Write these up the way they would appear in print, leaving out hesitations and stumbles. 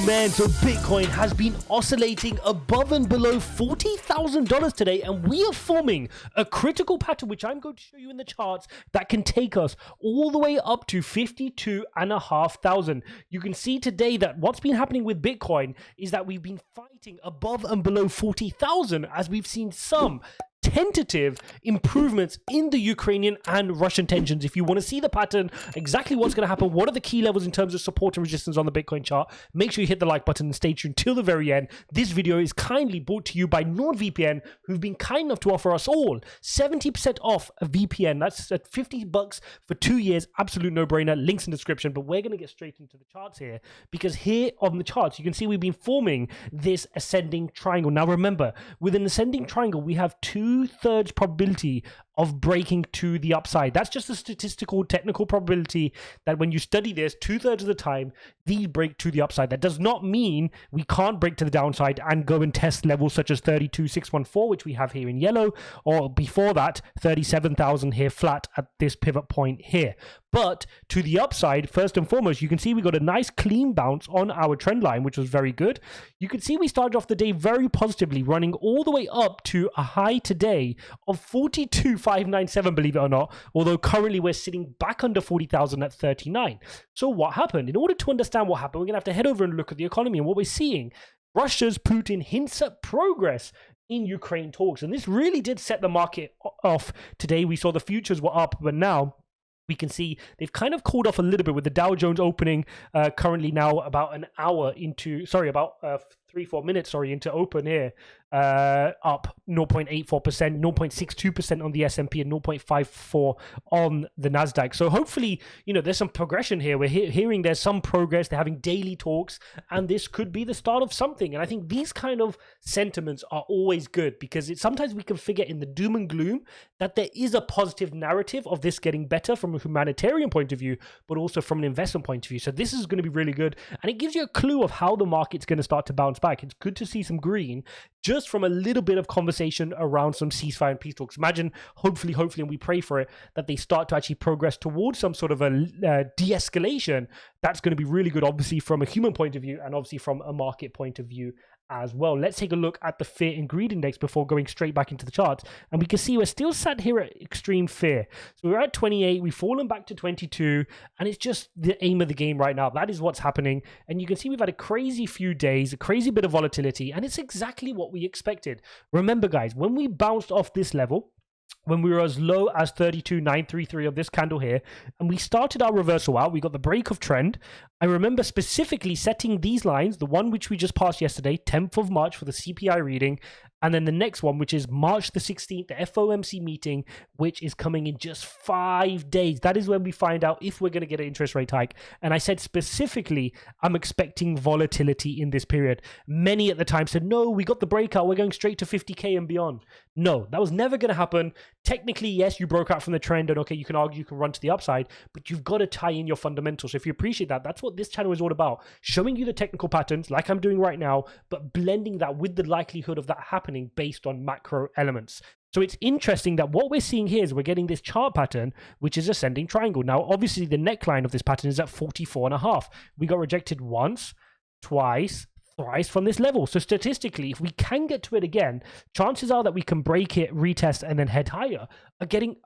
man, so Bitcoin has been oscillating above and below $40,000 today, and we are forming a critical pattern, which I'm going to show you in the charts, that can take us all the way up to 52,500. You can see today that what's been happening with Bitcoin is that we've been fighting above and below 40,000 as we've seen some tentative improvements in the Ukrainian and Russian tensions. If you want to see the pattern, exactly what's going to happen, what are the key levels in terms of support and resistance on the Bitcoin chart, make sure you hit the like button and stay tuned till the very end. This video is kindly brought to you by NordVPN, who've been kind enough to offer us all 70% off a VPN. That's at $50 for 2 years. Absolute no-brainer. Links in the description. But we're going to get straight into the charts here, because here on the charts, you can see we've been forming this ascending triangle. Now remember, with an ascending triangle, we have 2/3 probability of breaking to the upside. That's just a statistical, technical probability that when you study this, 2/3 of the time, these break to the upside. That does not mean we can't break to the downside and go and test levels such as 32,614, which we have here in yellow, or before that, 37,000 here flat at this pivot point here. But to the upside, first and foremost, you can see we got a nice clean bounce on our trend line, which was very good. You can see we started off the day very positively, running all the way up to a high today of 42,597, believe it or not, although currently we're sitting back under 40,000 at 39. So what happened? In order to understand what happened, we're going to have to head over and look at the economy. And what we're seeing, Russia's Putin hints at progress in Ukraine talks. And this really did set the market off today. We saw the futures were up, but now we can see they've kind of cooled off a little bit, with the Dow Jones opening currently now about an hour into, about 3-4 minutes, into open here, up 0.84%, 0.62% on the S&P, and 0.54 on the Nasdaq. So hopefully, there's some progression here. We're hearing there's some progress. They're having daily talks, and this could be the start of something. And I think these kind of sentiments are always good, because sometimes we can forget in the doom and gloom that there is a positive narrative of this getting better from a humanitarian point of view, but also from an investment point of view. So this is going to be really good, and it gives you a clue of how the market's going to start to bounce back. It's good to see some green just from a little bit of conversation around some ceasefire and peace talks. Imagine, hopefully, and we pray for it, that they start to actually progress towards some sort of a de-escalation. That's going to be really good, obviously, from a human point of view, and obviously from a market point of view as well. Let's take a look at the fear and greed index before going straight back into the charts, and we can see we're still sat here at extreme fear. So we're at 28, we've fallen back to 22, and it's just the aim of the game right now. That is what's happening, and you can see we've had a crazy few days, a crazy bit of volatility, and it's exactly what we expected. Remember, guys, when we bounced off this level, when we were as low as 32,933 of this candle here, and we started our reversal out, we got the break of trend. I remember specifically setting these lines, the one which we just passed yesterday, 10th of March for the CPI reading, and then the next one, which is March the 16th, the FOMC meeting, which is coming in just 5 days. That is when we find out if we're going to get an interest rate hike. And I said specifically, I'm expecting volatility in this period. Many at the time said, no, we got the breakout, we're going straight to 50K and beyond. No, that was never going to happen. Technically, yes, you broke out from the trend, and okay, you can argue you can run to the upside, but you've got to tie in your fundamentals. So if you appreciate that, that's what this channel is all about, showing you the technical patterns like I'm doing right now, but blending that with the likelihood of that happening based on macro elements. So it's interesting that what we're seeing here is we're getting this chart pattern, which is ascending triangle. Now, obviously, the neckline of this pattern is at 44.5. We got rejected once, twice, thrice from this level. So statistically, if we can get to it again, chances are that we can break it, retest, and then head higher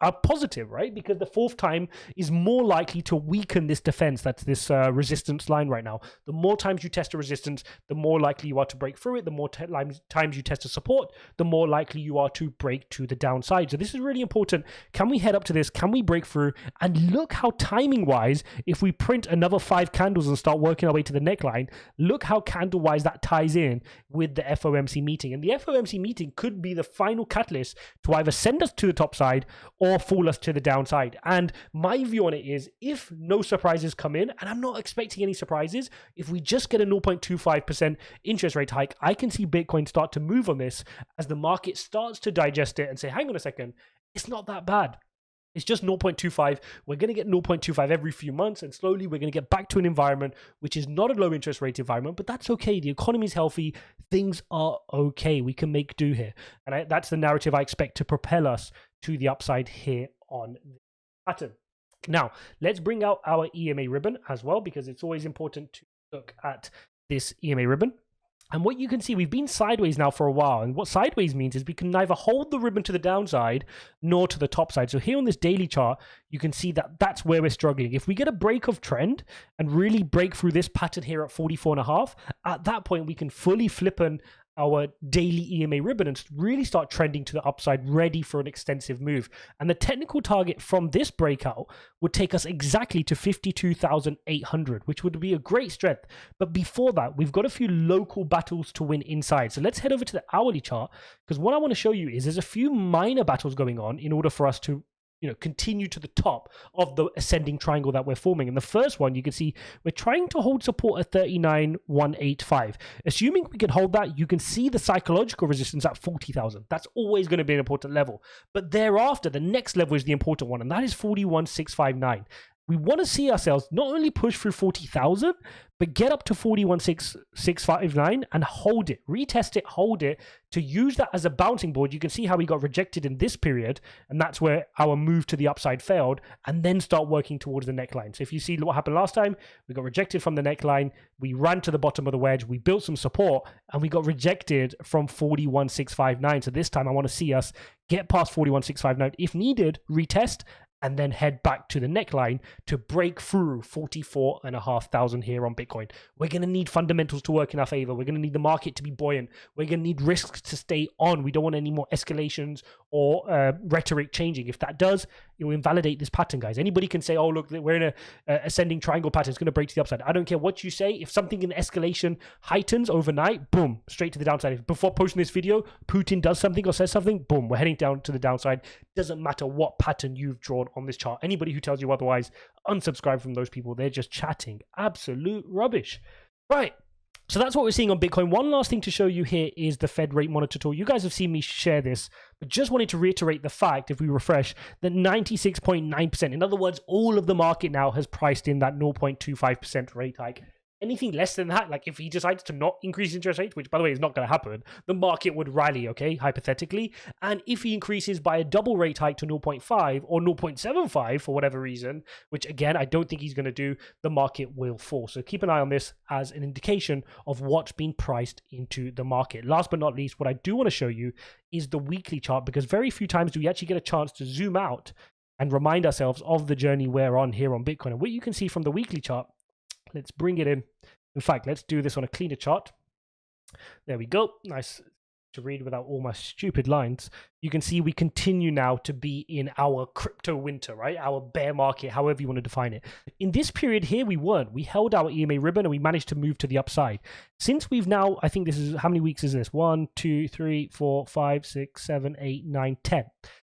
are positive, right? Because the fourth time is more likely to weaken this defense. That's this resistance line right now. The more times you test a resistance, the more likely you are to break through it. The more times you test a support, the more likely you are to break to the downside. So this is really important. Can we head up to this? Can we break through? And look how timing wise, if we print another 5 candles and start working our way to the neckline, look how candle wise that ties in with the FOMC meeting. And the FOMC meeting could be the final catalyst to either send us to the top side or fall us to the downside. And my view on it is, if no surprises come in, and I'm not expecting any surprises, if we just get a 0.25% interest rate hike, I can see Bitcoin start to move on this as the market starts to digest it and say, hang on a second, it's not that bad. It's just 0.25. We're going to get 0.25 every few months, and slowly we're going to get back to an environment which is not a low interest rate environment, but that's okay. The economy is healthy. Things are okay. We can make do here. And that's the narrative I expect to propel us to the upside here on the pattern. Now, let's bring out our EMA ribbon as well, because it's always important to look at this EMA ribbon. And what you can see, we've been sideways now for a while. And what sideways means is we can neither hold the ribbon to the downside nor to the top side. So here on this daily chart, you can see that that's where we're struggling. If we get a break of trend and really break through this pattern here at 44.5, at that point, we can fully flip our daily EMA ribbon and really start trending to the upside, ready for an extensive move. And the technical target from this breakout would take us exactly to 52,800, which would be a great strength. But before that, we've got a few local battles to win inside. So let's head over to the hourly chart, because what I want to show you is there's a few minor battles going on in order for us to continue to the top of the ascending triangle that we're forming. And the first one, you can see we're trying to hold support at 39,185. Assuming we can hold that, you can see the psychological resistance at 40,000. That's always going to be an important level. But thereafter, the next level is the important one, and that is 41,659. We want to see ourselves not only push through 40,000, but get up to 41,659 and hold it, retest it, hold it, to use that as a bouncing board. You can see how we got rejected in this period, and that's where our move to the upside failed, and then start working towards the neckline. So if you see what happened last time, we got rejected from the neckline, we ran to the bottom of the wedge, we built some support, and we got rejected from 41,659. So this time I want to see us get past 41,659. If needed, retest, and then head back to the neckline to break through 44,500 here on Bitcoin. We're going to need fundamentals to work in our favor. We're going to need the market to be buoyant. We're going to need risks to stay on. We don't want any more escalations or rhetoric changing. If that does, it will invalidate this pattern, guys. Anybody can say, oh, look, we're in a ascending triangle pattern. It's going to break to the upside. I don't care what you say. If something in escalation heightens overnight, boom, straight to the downside. If before posting this video, Putin does something or says something, boom, we're heading down to the downside. Doesn't matter what pattern you've drawn on this chart. Anybody who tells you otherwise, unsubscribe from those people. They're just chatting absolute rubbish. Right, so that's what we're seeing on Bitcoin. One last thing to show you here is the Fed rate monitor tool. You guys have seen me share this, but just wanted to reiterate the fact, if we refresh, that 96.9%, in other words, all of the market now has priced in that 0.25% rate hike. Anything less than that, like if he decides to not increase interest rates, which by the way is not going to happen, the market would rally, okay, hypothetically. And if he increases by a double rate hike to 0.5 or 0.75 for whatever reason, which again, I don't think he's going to do, the market will fall. So keep an eye on this as an indication of what's been priced into the market. Last but not least, what I do want to show you is the weekly chart, because very few times do we actually get a chance to zoom out and remind ourselves of the journey we're on here on Bitcoin. And what you can see from the weekly chart, let's bring it in. In fact, let's do this on a cleaner chart. There we go. Nice to read without all my stupid lines. You can see we continue now to be in our crypto winter, right? Our bear market, however you want to define it. In this period here, we weren't. We held our EMA ribbon and we managed to move to the upside. Since we've now, I think this is, how many weeks is this? 1, 2, 3, 4, 5, 6, 7, 8, 9, 10.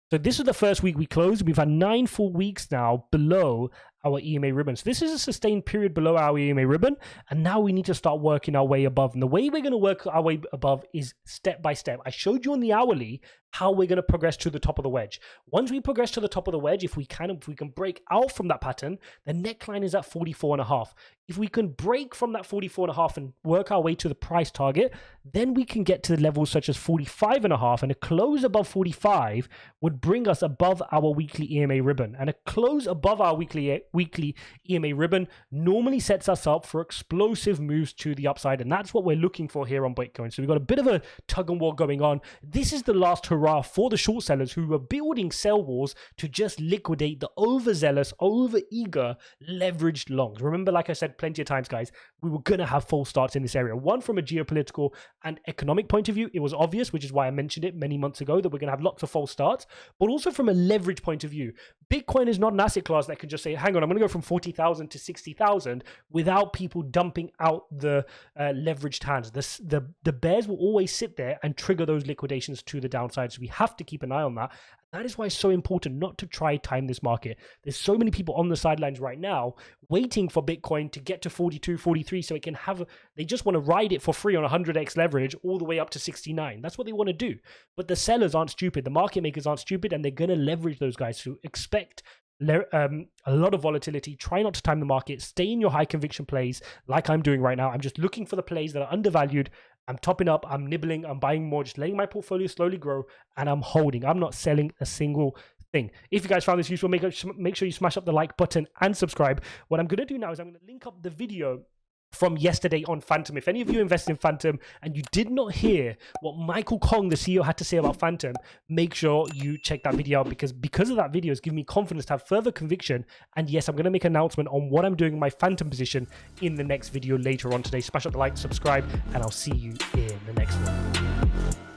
So this is the first week we closed. We've had 9 full weeks now below our EMA ribbon. So this is a sustained period below our EMA ribbon, and now we need to start working our way above. And the way we're going to work our way above is step by step. I showed you on the hourly how we're going to progress to the top of the wedge. Once we progress to the top of the wedge, if we can break out from that pattern, the neckline is at 44.5. If we can break from that 44.5 and work our way to the price target, then we can get to levels such as 45.5, and a close above 45 would bring us above our weekly EMA ribbon. And a close above our weekly EMA ribbon normally sets us up for explosive moves to the upside, and that's what we're looking for here on Bitcoin. So we've got a bit of a tug and war going on. This is the last hurrah for the short sellers who were building sell walls to just liquidate the overzealous, over-eager, leveraged longs. Remember, like I said plenty of times, guys, we were going to have false starts in this area. One, from a geopolitical and economic point of view, it was obvious, which is why I mentioned it many months ago, that we're going to have lots of false starts, but also from a leverage point of view. Bitcoin is not an asset class that can just say, hang on, I'm going to go from 40,000 to 60,000 without people dumping out the leveraged hands. The bears will always sit there and trigger those liquidations to the downside. So we have to keep an eye on that. That is why it's so important not to try time this market. There's so many people on the sidelines right now waiting for Bitcoin to get to 42, 43 so it can have, they just want to ride it for free on 100x leverage all the way up to 69. That's what they want to do. But the sellers aren't stupid. The market makers aren't stupid, and they're going to leverage those guys who expect a lot of volatility. Try not to time the market. Stay in your high conviction plays like I'm doing right now. I'm just looking for the plays that are undervalued. I'm topping up, I'm nibbling, I'm buying more, just letting my portfolio slowly grow, and I'm holding. I'm not selling a single thing. If you guys found this useful, make sure you smash up the like button and subscribe. What I'm going to do now is I'm going to link up the video from yesterday on Phantom. If any of you invested in Phantom and you did not hear what Michael Kong, the CEO, had to say about Phantom, make sure you check that video out, because of that video, it's given me confidence to have further conviction. And yes, I'm going to make an announcement on what I'm doing in my Phantom position in the next video later on today. Smash up the like, subscribe, and I'll see you in the next one.